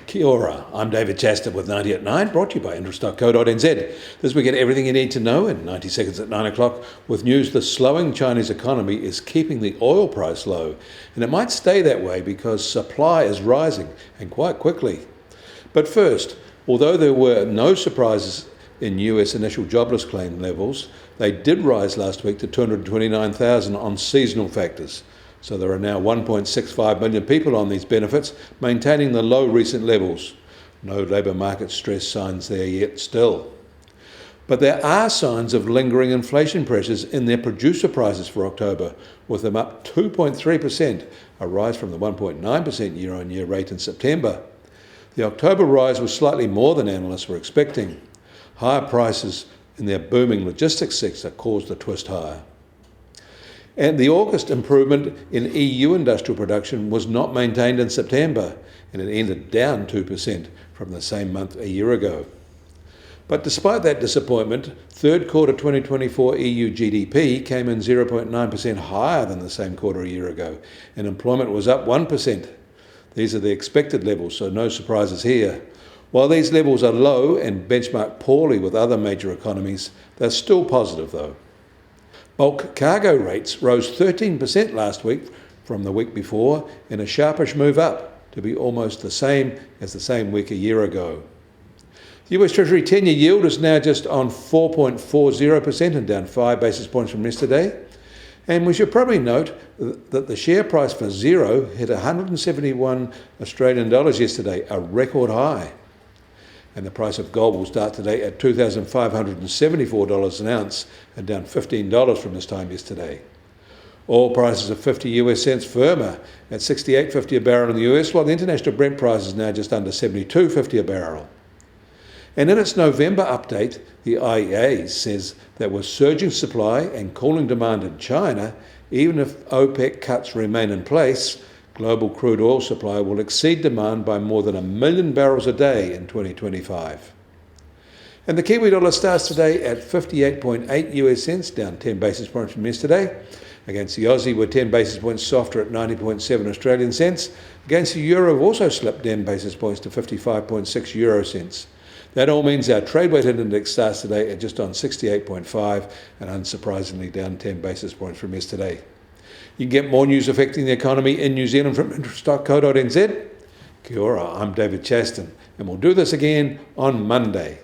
Kia ora, I'm David Chester with 90 at 9, brought to you by interest.co.nz. This week, get everything you need to know in 90 seconds at 9 o'clock with news the slowing Chinese economy is keeping the oil price low, and it might stay that way because supply is rising, and quite quickly. But first, although there were no surprises in US initial jobless claim levels, they did rise last week to 229,000 on seasonal factors. So there are now 1.65 million people on these benefits, maintaining the low recent levels. No labour market stress signs there yet still. But there are signs of lingering inflation pressures in their producer prices for October, with them up 2.3%, a rise from the 1.9% year-on-year rate in September. The October rise was slightly more than analysts were expecting. Higher prices in their booming logistics sector caused the twist higher. And the August improvement in EU industrial production was not maintained in September, and it ended down 2% from the same month a year ago. But despite that disappointment, third quarter 2024 EU GDP came in 0.9% higher than the same quarter a year ago, and employment was up 1%. These are the expected levels, so no surprises here. While these levels are low and benchmark poorly with other major economies, they're still positive though. Bulk cargo rates rose 13% last week from the week before in a sharpish move up to be almost the same as the same week a year ago. The US Treasury 10-year yield is now just on 4.40% and down 5 basis points from yesterday. And we should probably note that the share price for Xero hit 171 Australian dollars yesterday, a record high. And the price of gold will start today at $2,574 an ounce and down $15 from this time yesterday. Oil prices are 50 US cents firmer at $68.50 a barrel in the US, while the international Brent price is now just under $72.50 a barrel. And in its November update, the IEA says that with surging supply and cooling demand in China, even if OPEC cuts remain in place, global crude oil supply will exceed demand by more than 1 million barrels a day in 2025. And the Kiwi dollar starts today at 58.8 US cents, down 10 basis points from yesterday. Against the Aussie, we're 10 basis points softer at 90.7 Australian cents. Against the euro, we've also slipped 10 basis points to 55.6 euro cents. That all means our trade-weighted index starts today at just on 68.5 and unsurprisingly down 10 basis points from yesterday. You can get more news affecting the economy in New Zealand from interest.co.nz. Kia ora, I'm David Chaston, and we'll do this again on Monday.